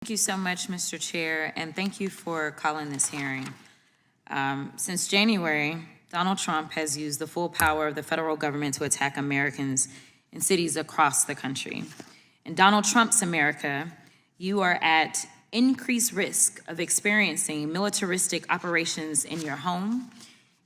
Thank you so much, Mr. Chair, and thank you for calling this hearing. Since January, Donald Trump has used the full power of the federal government to attack Americans in cities across the country. In Donald Trump's America, you are at increased risk of experiencing militaristic operations in your home,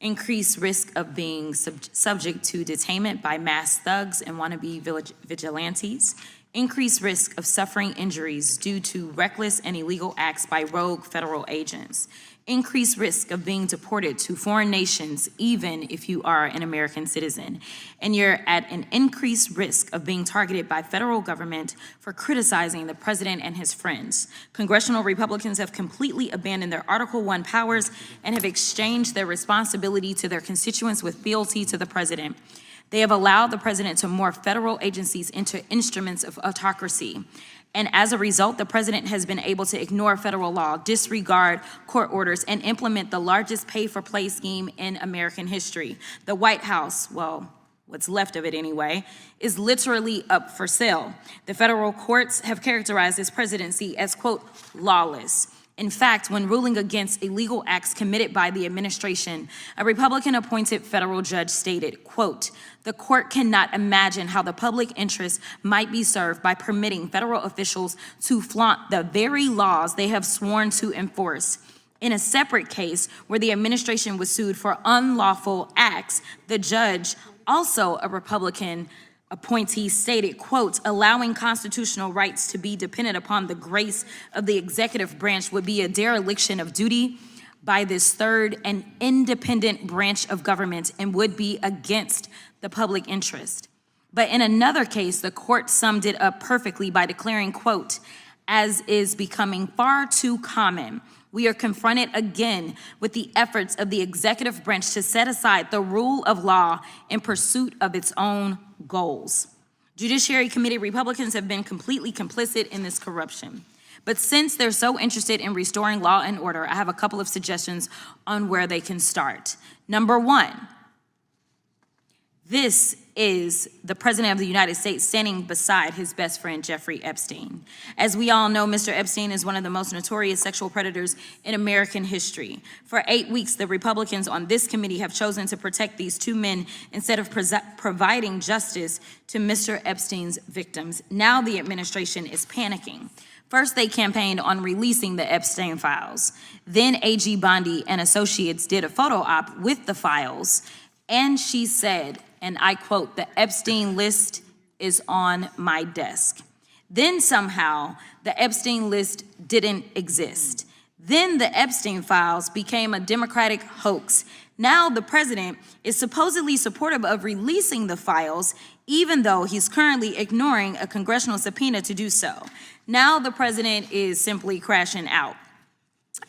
increased risk of being subject to detainment by mass thugs and wannabe vigilantes, increased risk of suffering injuries due to reckless and illegal acts by rogue federal agents, increased risk of being deported to foreign nations even if you are an American citizen, and you're at an increased risk of being targeted by federal government for criticizing the president and his friends. Congressional Republicans have completely abandoned their Article I powers and have exchanged their responsibility to their constituents with fealty to the president. They have allowed the president to morph federal agencies into instruments of autocracy. And as a result, the president has been able to ignore federal law, disregard court orders, and implement the largest pay-for-play scheme in American history. The White House, well, what's left of it anyway, is literally up for sale. The federal courts have characterized this presidency as, quote, lawless. In fact, when ruling against illegal acts committed by the administration, a Republican-appointed federal judge stated, quote, "The court cannot imagine how the public interest might be served by permitting federal officials to flaunt the very laws they have sworn to enforce." In a separate case where the administration was sued for unlawful acts, the judge, also a Republican appointee, stated, quote, "Allowing constitutional rights to be dependent upon the grace of the executive branch would be a dereliction of duty by this third and independent branch of government and would be against the public interest." But in another case, the court summed it up perfectly by declaring, quote, "As is becoming far too common, we are confronted again with the efforts of the executive branch to set aside the rule of law in pursuit of its own goals." Judiciary Committee Republicans have been completely complicit in this corruption. But since they're so interested in restoring law and order, I have a couple of suggestions on where they can start. Number one, this is the President of the United States standing beside his best friend, Jeffrey Epstein. As we all know, Mr. Epstein is one of the most notorious sexual predators in American history. For 8 weeks, the Republicans on this committee have chosen to protect these two men instead of providing justice to Mr. Epstein's victims. Now the administration is panicking. First, they campaigned on releasing the Epstein Files. Then AG Bondi and Associates did a photo op with the files, and she said, and I quote, "The Epstein list is on my desk." Then somehow the Epstein list didn't exist. Then the Epstein Files became a Democratic hoax. Now the president is supposedly supportive of releasing the files, even though he's currently ignoring a congressional subpoena to do so. Now the president is simply crashing out.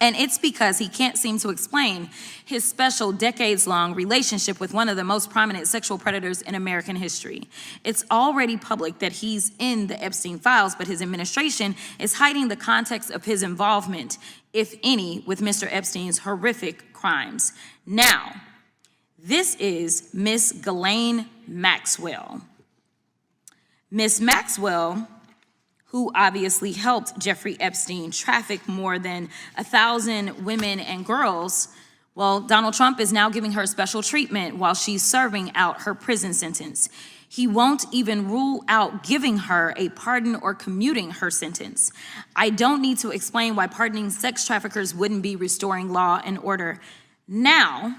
And it's because he can't seem to explain his special decades-long relationship with one of the most prominent sexual predators in American history. It's already public that he's in the Epstein Files, but his administration is hiding the context of his involvement, if any, with Mr. Epstein's horrific crimes. Now, this is Miss Ghislaine Maxwell. Miss Maxwell, who obviously helped Jeffrey Epstein traffic more than 1,000 women and girls, well, Donald Trump is now giving her special treatment while she's serving out her prison sentence. He won't even rule out giving her a pardon or commuting her sentence. I don't need to explain why pardoning sex traffickers wouldn't be restoring law and order. Now,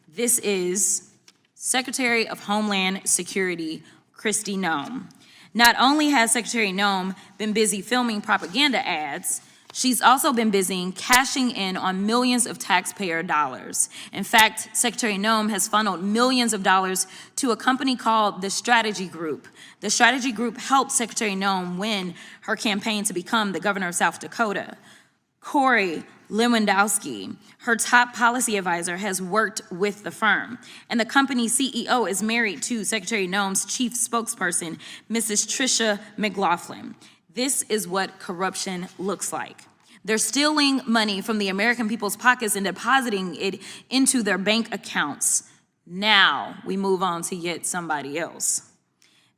this is Secretary of Homeland Security, Kristi Noem. Not only has Secretary Noem been busy filming propaganda ads, she's also been busy cashing in on millions of taxpayer dollars. In fact, Secretary Noem has funneled millions of dollars to a company called the Strategy Group. The Strategy Group helped Secretary Noem win her campaign to become the governor of South Dakota. Corey Lewandowski, her top policy advisor, has worked with the firm. And the company's CEO is married to Secretary Noem's chief spokesperson, Mrs. Tricia McLaughlin. This is what corruption looks like. They're stealing money from the American people's pockets and depositing it into their bank accounts. Now we move on to yet somebody else.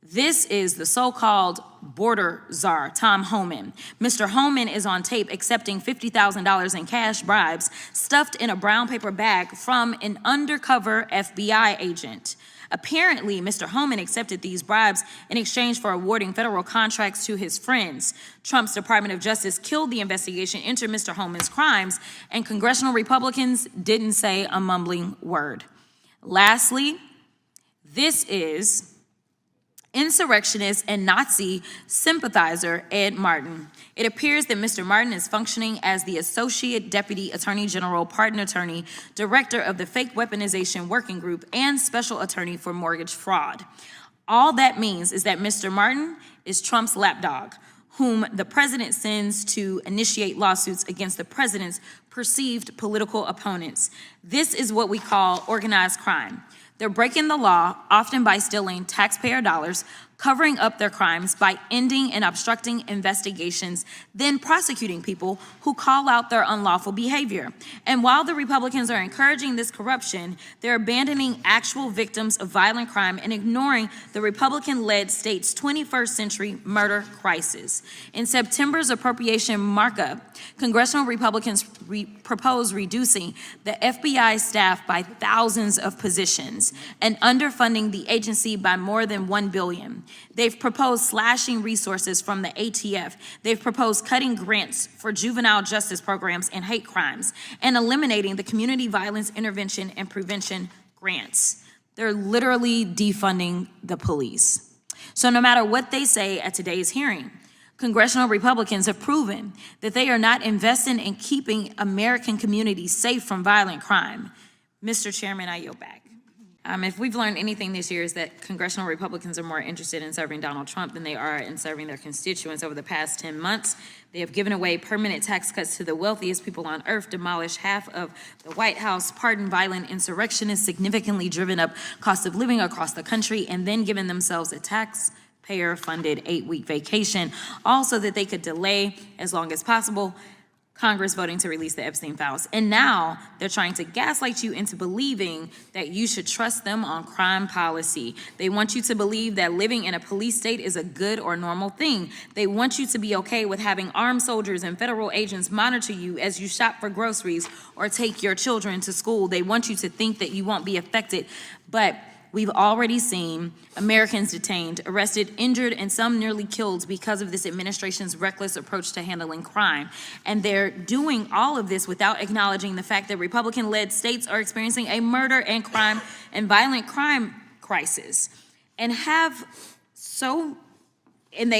This is the so-called border czar, Tom Homan. Mr. Homan is on tape accepting $50,000 in cash bribes stuffed in a brown paper bag from an undercover FBI agent. Apparently, Mr. Homan accepted these bribes in exchange for awarding federal contracts to his friends. Trump's Department of Justice killed the investigation into Mr. Homan's crimes, and congressional Republicans didn't say a mumbling word. Lastly, this is insurrectionist and Nazi sympathizer Ed Martin. It appears that Mr. Martin is functioning as the Associate Deputy Attorney General, Pardon Attorney, Director of the Fake Weaponization Working Group, and Special Attorney for Mortgage Fraud. All that means is that Mr. Martin is Trump's lapdog, whom the president sends to initiate lawsuits against the president's perceived political opponents. This is what we call organized crime. They're breaking the law, often by stealing taxpayer dollars, covering up their crimes by ending and obstructing investigations, then prosecuting people who call out their unlawful behavior. And while the Republicans are encouraging this corruption, they're abandoning actual victims of violent crime and ignoring the Republican-led state's 21st century murder crisis. In September's appropriation markup, congressional Republicans proposed reducing the FBI staff by thousands of positions and underfunding the agency by more than $1 billion. They've proposed slashing resources from the ATF. They've proposed cutting grants for juvenile justice programs and hate crimes and eliminating the community violence intervention and prevention grants. They're literally defunding the police. So no matter what they say at today's hearing, congressional Republicans have proven that they are not investing in keeping American communities safe from violent crime. Mr. Chairman, I yield back. If we've learned anything this year is that congressional Republicans are more interested in serving Donald Trump than they are in serving their constituents. Over the past 10 months, they have given away permanent tax cuts to the wealthiest people on earth, demolished half of the White House, pardoned violent insurrectionists, significantly driven up cost of living across the country, and then given themselves a taxpayer-funded 8-week vacation, all so that they could delay as long as possible Congress voting to release the Epstein Files. And now they're trying to gaslight you into believing that you should trust them on crime policy. They want you to believe that living in a police state is a good or normal thing. They want you to be okay with having armed soldiers and federal agents monitor you as you shop for groceries or take your children to school. They want you to think that you won't be affected, but we've already seen Americans detained, arrested, injured, and some nearly killed because of this administration's reckless approach to handling crime. And they're doing all of this without acknowledging the fact that Republican-led states are experiencing a murder and crime and violent crime crisis, and they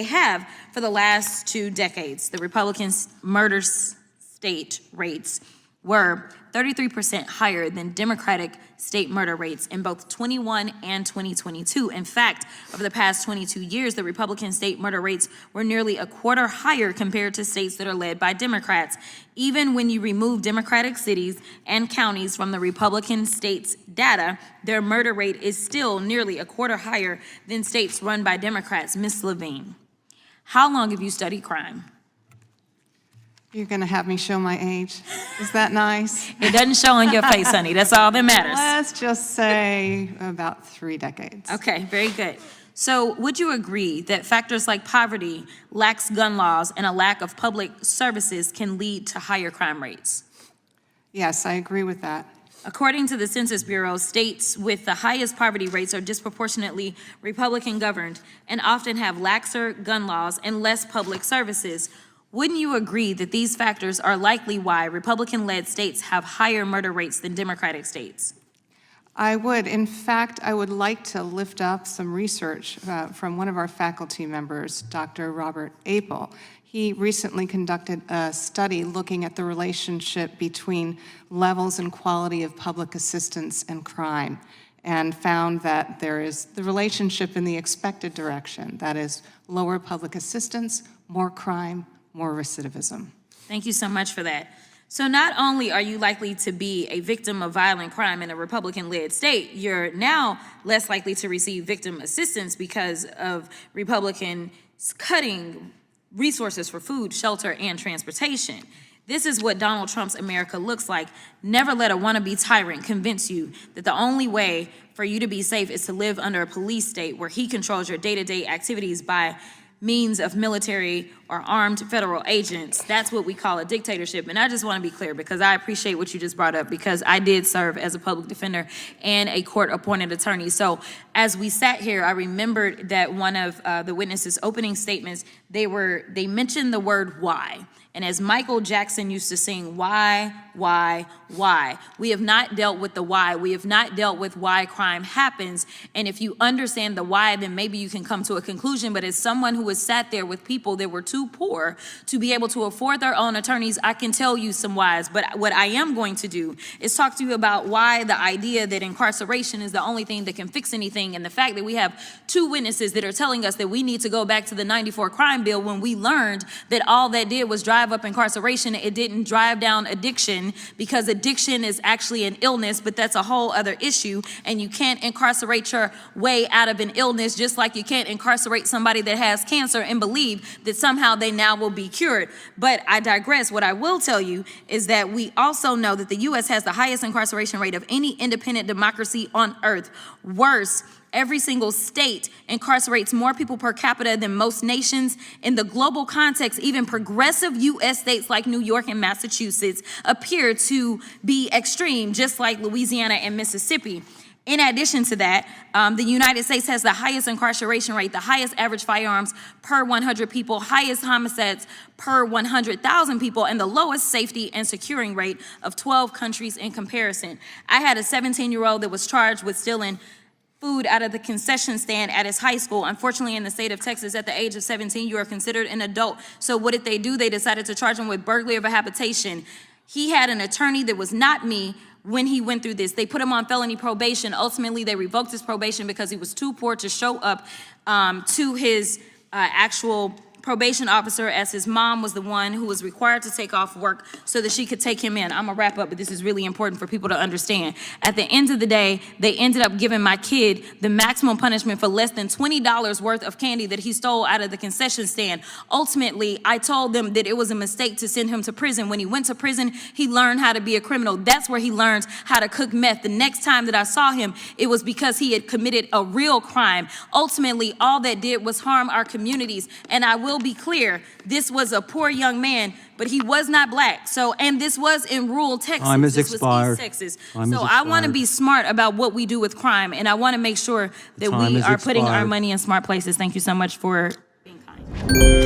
have for the last 2 decades. The Republicans' murder state rates were 33% higher than Democratic state murder rates in both 21 and 2022. In fact, over the past 22 years, the Republican state murder rates were nearly a quarter higher compared to states that are led by Democrats. Even when you remove Democratic cities and counties from the Republican states' data, their murder rate is still nearly a quarter higher than states run by Democrats. Ms. Levine, how long have you studied crime? You're going to have me show my age. Is that nice? It doesn't show on your face, honey. That's all that matters. Let's just say about 3 decades. Okay, very good. So would you agree that factors like poverty, lax gun laws, and a lack of public services can lead to higher crime rates? Yes, I agree with that. According to the Census Bureau, states with the highest poverty rates are disproportionately Republican governed and often have laxer gun laws and less public services. Wouldn't you agree that these factors are likely why Republican-led states have higher murder rates than Democratic states? I would. In fact, I would like to lift up some research from one of our faculty members, Dr. Robert Apel. He recently conducted a study looking at the relationship between levels and quality of public assistance and crime, and found that there is the relationship in the expected direction. That is, lower public assistance, more crime, more recidivism. Thank you so much for that. So not only are you likely to be a victim of violent crime in a Republican-led state, you're now less likely to receive victim assistance because of Republicans cutting resources for food, shelter, and transportation. This is what Donald Trump's America looks like. Never let a wannabe tyrant convince you that the only way for you to be safe is to live under a police state where he controls your day-to-day activities by means of military or armed federal agents. That's what we call a dictatorship. And I just want to be clear, because I appreciate what you just brought up, because I did serve as a public defender and a court-appointed attorney. So as we sat here, I remembered that one of the witnesses' opening statements, they mentioned the word why. And as Michael Jackson used to sing, why? We have not dealt with the why. We have not dealt with why crime happens. And if you understand the why, then maybe you can come to a conclusion. But as someone who has sat there with people that were too poor to be able to afford their own attorneys, I can tell you some whys. But what I am going to do is talk to you about why the idea that incarceration is the only thing that can fix anything, and the fact that we have two witnesses that are telling us that we need to go back to the '94 crime bill when we learned that all that did was drive up incarceration. It didn't drive down addiction, because addiction is actually an illness, but that's a whole other issue. And you can't incarcerate your way out of an illness, just like you can't incarcerate somebody that has cancer and believe that somehow they now will be cured. But I digress. What I will tell you is that we also know that the U.S. has the highest incarceration rate of any independent democracy on earth. Worse, every single state incarcerates more people per capita than most nations. In the global context, even progressive U.S. states like New York and Massachusetts appear to be extreme, just like Louisiana and Mississippi. In addition to that, the United States has the highest incarceration rate, the highest average firearms per 100 people, highest homicides per 100,000 people, and the lowest safety and securing rate of 12 countries in comparison. I had a 17-year-old that was charged with stealing food out of the concession stand at his high school. Unfortunately, in the state of Texas, at the age of 17, you are considered an adult. So what did they do? They decided to charge him with burglary of a habitation. He had an attorney that was not me when he went through this. They put him on felony probation. Ultimately, they revoked his probation because he was too poor to show up to his actual probation officer, as his mom was the one who was required to take off work so that she could take him in. I'm gonna wrap up, but this is really important for people to understand. At the end of the day, they ended up giving my kid the maximum punishment for less than $20 worth of candy that he stole out of the concession stand. Ultimately, I told them that it was a mistake to send him to prison. When he went to prison, he learned how to be a criminal. That's where he learned how to cook meth. The next time that I saw him, it was because he had committed a real crime. Ultimately, all that did was harm our communities. And I will be clear, this was a poor young man, but he was not black. So, and this was in rural Texas. Time has this expired. was East Texas. So I want to be smart about what we do with crime, and I want to make sure that we are putting our money in smart places. Thank you so much for being kind.